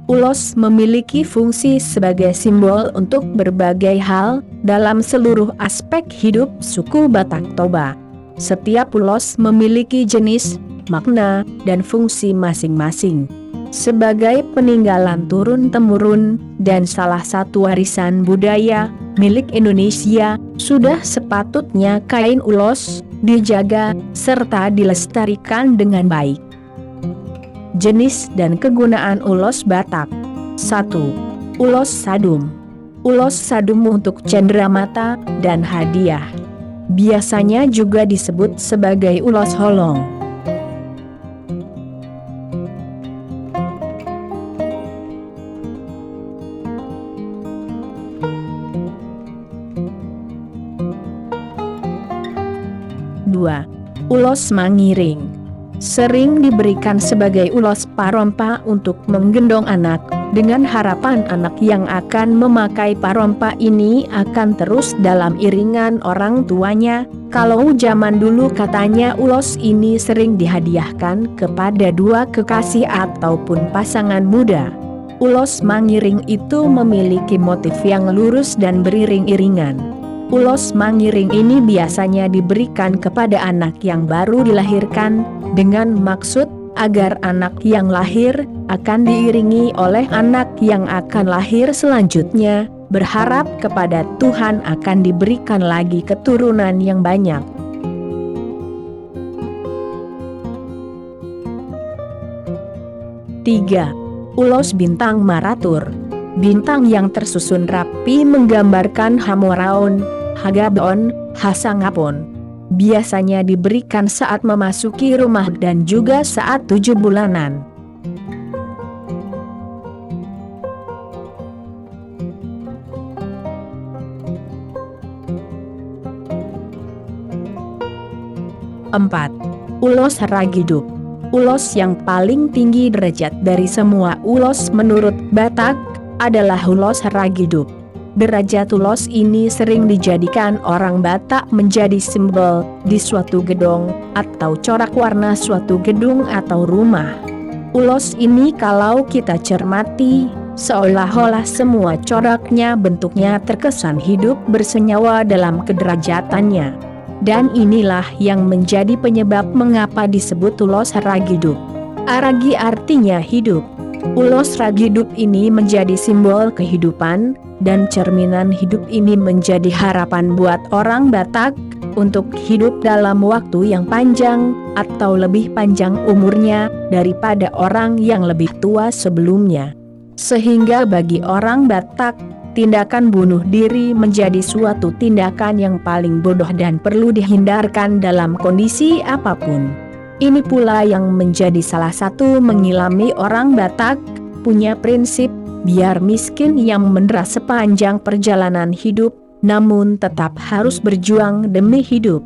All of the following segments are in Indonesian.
Ulos memiliki fungsi sebagai simbol untuk berbagai hal dalam seluruh aspek hidup suku Batak Toba. Setiap ulos memiliki jenis, makna, dan fungsi masing-masing. Sebagai peninggalan turun-temurun dan salah satu warisan budaya milik Indonesia, sudah sepatutnya kain ulos dijaga serta dilestarikan dengan baik. Jenis dan kegunaan ulos Batak. 1. Ulos sadum. Ulos sadum untuk cenderamata dan hadiah. Biasanya juga disebut sebagai ulos holong. Dua. Ulos mangiring. Sering diberikan sebagai ulos parompa untuk menggendong anak, dengan harapan anak yang akan memakai parompa ini akan terus dalam iringan orang tuanya. Kalau zaman dulu katanya ulos ini sering dihadiahkan kepada dua kekasih ataupun pasangan muda. Ulos mangiring itu memiliki motif yang lurus dan beriring-iringan. Ulos mangiring ini biasanya diberikan kepada anak yang baru dilahirkan, dengan maksud agar anak yang lahir akan diiringi oleh anak yang akan lahir selanjutnya, berharap kepada Tuhan akan diberikan lagi keturunan yang banyak. Tiga. Ulos bintang maratur. Bintang yang tersusun rapi menggambarkan Hamoraon, Hagabon, Hasangapon. Biasanya diberikan saat memasuki rumah dan juga saat 7 bulanan. Empat. Ulos Raghidup. Ulos yang paling tinggi derajat dari semua ulos menurut Batak adalah ulos Raghidup. Derajat ulos ini sering dijadikan orang Batak menjadi simbol di suatu gedung atau corak warna suatu gedung atau rumah. Ulos ini kalau kita cermati, seolah-olah semua coraknya bentuknya terkesan hidup bersenyawa dalam kederajatannya. Dan inilah yang menjadi penyebab mengapa disebut ulos Raghidup. Aragi artinya hidup. Ulos Raghidup ini menjadi simbol kehidupan, dan cerminan hidup ini menjadi harapan buat orang Batak untuk hidup dalam waktu yang panjang atau lebih panjang umurnya daripada orang yang lebih tua sebelumnya. Sehingga bagi orang Batak, tindakan bunuh diri menjadi suatu tindakan yang paling bodoh dan perlu dihindarkan dalam kondisi apapun. Ini pula yang menjadi salah satu mengilami orang Batak punya prinsip biar miskin yang mendera sepanjang perjalanan hidup, namun tetap harus berjuang demi hidup.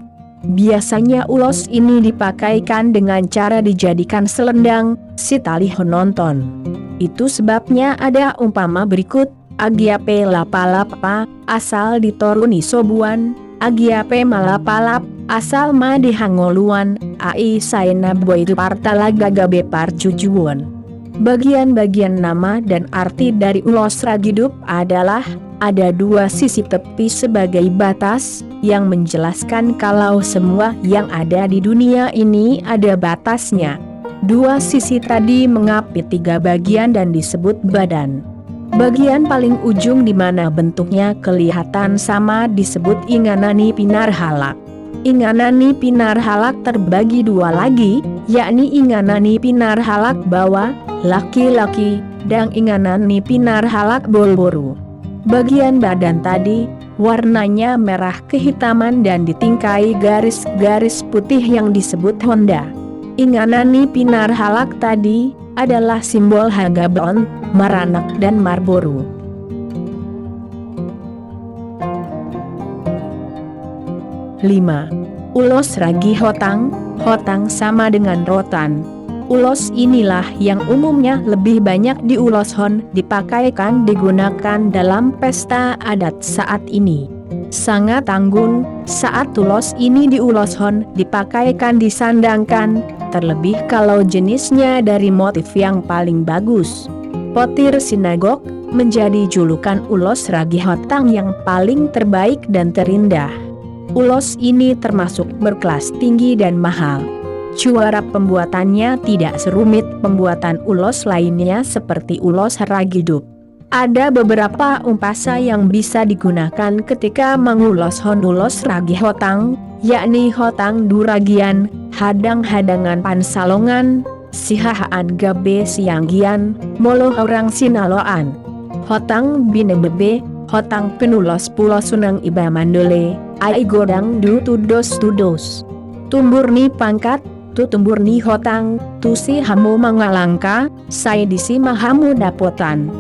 Biasanya ulos ini dipakaikan dengan cara dijadikan selendang, si tali hononton. Itu sebabnya ada umpama berikut, agiape lapalapa, asal ditoruni sobuan, agiape malapalap, asal ma dihangoluan, ai saena boitu partalagagabe parcucuan. Bagian-bagian nama dan arti dari ulos Raghidup adalah, ada dua sisi tepi sebagai batas, yang menjelaskan kalau semua yang ada di dunia ini ada batasnya. Dua sisi tadi mengapi 3 bagian dan disebut badan. Bagian paling ujung di mana bentuknya kelihatan sama disebut inganani pinarhalak. Inganani pinarhalak terbagi 2 lagi, yakni inganani pinarhalak bawah, laki-laki, dan inganani pinarhalak bolboru. Bagian badan tadi, warnanya merah kehitaman dan ditingkai garis-garis putih yang disebut honda. Inganani pinarhalak tadi adalah simbol Hagabon, Maranak dan Marboru. 5. Ulos ragi hotang. Hotang sama dengan rotan. Ulos inilah yang umumnya lebih banyak diulos hon, dipakaikan digunakan dalam pesta adat saat ini. Sangat anggun, saat ulos ini diuloshon, dipakaikan, disandangkan, terlebih kalau jenisnya dari motif yang paling bagus. Potir sinagog menjadi julukan ulos ragi hotang yang paling terbaik dan terindah. Ulos ini termasuk berkelas tinggi dan mahal. Cara pembuatannya tidak serumit pembuatan ulos lainnya seperti ulos ragi dup. Ada beberapa umpasa yang bisa digunakan ketika mengulos ulos ragi hotang, yakni hotang duragian, hadang-hadangan pansalongan, sihahaan gabe sianggian, molo orang sinaloan. Hotang bine bebe, hotang penulos pulo sunang iba mandole, ai godang du tudos. Tumbur ni pangkat, tu tumbur ni hotang, tu si hamu mangalangka, sai disi mahamu dapotan.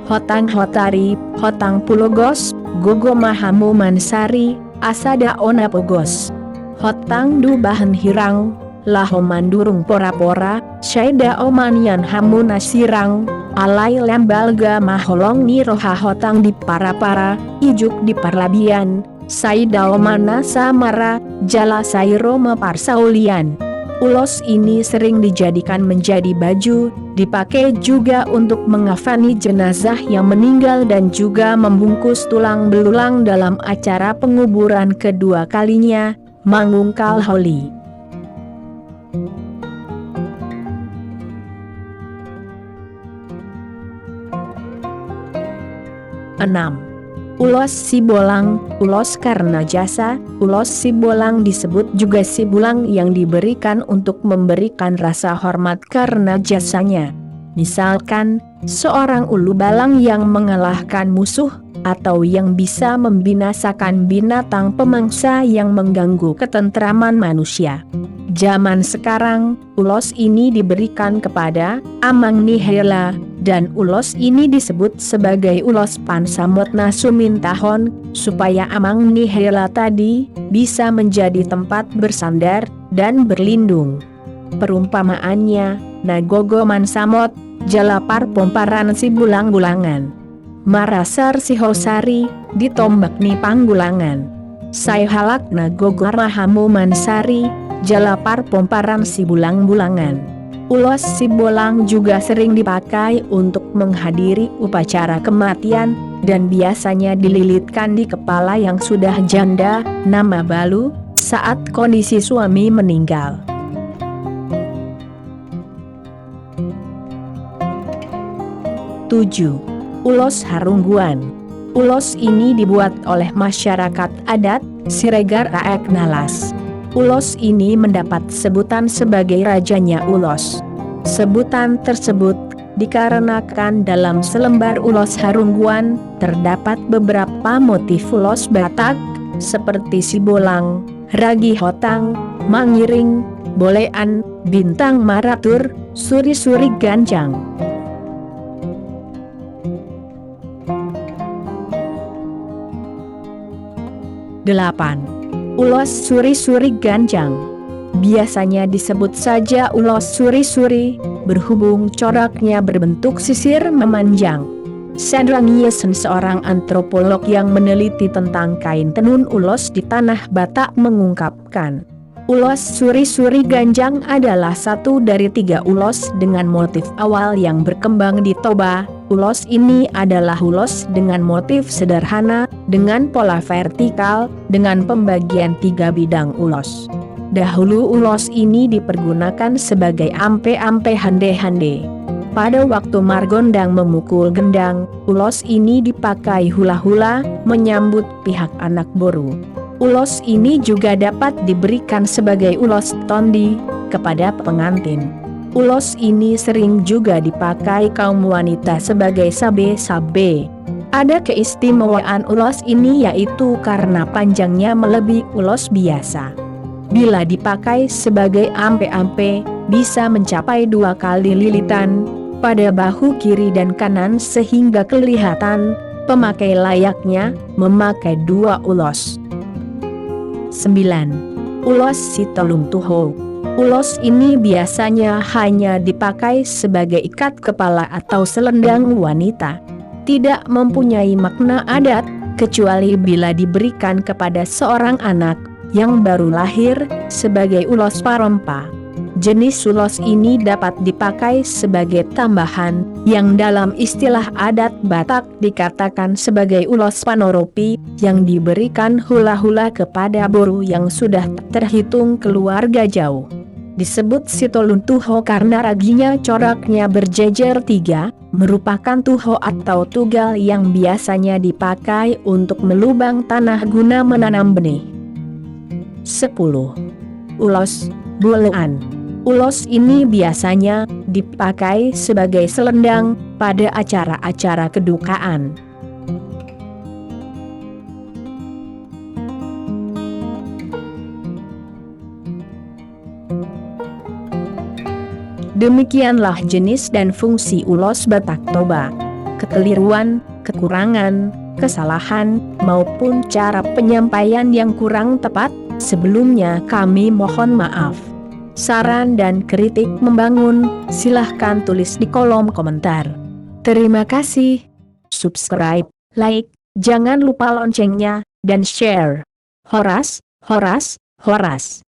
Hotang hotari, hotang pulogos, gogo mahamu mansari, asada ona pogos. Hotang du bahan hirang, laho mandurung pora-pora, syaida omanian hamu nasirang, alai lembalga maholong ni roha hotang di para-para, ijuk di parlabian, saida omana samara, jala sairo meparsaulian. Ulos ini sering dijadikan menjadi baju, dipakai juga untuk mengafani jenazah yang meninggal dan juga membungkus tulang belulang dalam acara penguburan kedua kalinya, mangungkal holi. Enam. Ulos sibolang, ulos karena jasa. Ulos sibolang disebut juga sibulang yang diberikan untuk memberikan rasa hormat karena jasanya. Misalkan, seorang ulu balang yang mengalahkan musuh, atau yang bisa membinasakan binatang pemangsa yang mengganggu ketentraman manusia. Zaman sekarang, ulos ini diberikan kepada Amang Nihela, dan ulos ini disebut sebagai ulos pansamotna sumintahon, supaya Amang Nihela tadi bisa menjadi tempat bersandar dan berlindung. Perumpamaannya, nagogo mansamot, jalapar pomparan si bulang-bulangan. Marasar si hosari, ditombak ni panggulangan. Sai halak nagogo mahamu mansari, jalapar pomparan si bulang-bulangan. Ulos sibolang juga sering dipakai untuk menghadiri upacara kematian, dan biasanya dililitkan di kepala yang sudah janda, nama balu, saat kondisi suami meninggal. 7. Ulos Harungguan. Ulos ini dibuat oleh masyarakat adat Siregar Aek Nalas. Ulos ini mendapat sebutan sebagai rajanya ulos. Sebutan tersebut dikarenakan dalam selembar ulos Harungguan terdapat beberapa motif ulos Batak seperti sibolang, ragi hotang, mangiring, bolean, bintang maratur, suri-suri ganjang. 8. Ulos suri-suri ganjang. Biasanya disebut saja ulos suri-suri, berhubung coraknya berbentuk sisir memanjang. Sandrang Yesen, seorang antropolog yang meneliti tentang kain tenun ulos di tanah Batak, mengungkapkan, ulos suri-suri ganjang adalah satu dari 3 ulos dengan motif awal yang berkembang di Toba. Ulos ini adalah ulos dengan motif sederhana, dengan pola vertikal, dengan pembagian 3 bidang ulos. Dahulu ulos ini dipergunakan sebagai ampe-ampe hande-hande. Pada waktu Margondang memukul gendang, ulos ini dipakai hula-hula, menyambut pihak anak boru. Ulos ini juga dapat diberikan sebagai ulos tondi kepada pengantin. Ulos ini sering juga dipakai kaum wanita sebagai sabe-sabe. Ada keistimewaan ulos ini yaitu karena panjangnya melebihi ulos biasa. Bila dipakai sebagai ampe-ampe, bisa mencapai 2 kali lilitan pada bahu kiri dan kanan sehingga kelihatan pemakai layaknya memakai 2 ulos. 9. Ulos Sitolung Tuho. Ulos ini biasanya hanya dipakai sebagai ikat kepala atau selendang wanita. Tidak mempunyai makna adat, kecuali bila diberikan kepada seorang anak yang baru lahir sebagai ulos parompa. Jenis ulos ini dapat dipakai sebagai tambahan, yang dalam istilah adat Batak dikatakan sebagai ulos panoropi, yang diberikan hula-hula kepada boru yang sudah terhitung keluarga jauh. Disebut Sitolun Tuho karena raginya coraknya berjejer 3, merupakan tuho atau tugal yang biasanya dipakai untuk melubang tanah guna menanam benih. 10. Ulos bulean. Ulos ini biasanya dipakai sebagai selendang pada acara-acara kedukaan. Demikianlah jenis dan fungsi ulos Batak Toba. Kekeliruan, kekurangan, kesalahan, maupun cara penyampaian yang kurang tepat, sebelumnya kami mohon maaf. Saran dan kritik membangun, silahkan tulis di kolom komentar. Terima kasih. Subscribe, like, jangan lupa loncengnya, dan share. Horas, Horas, Horas.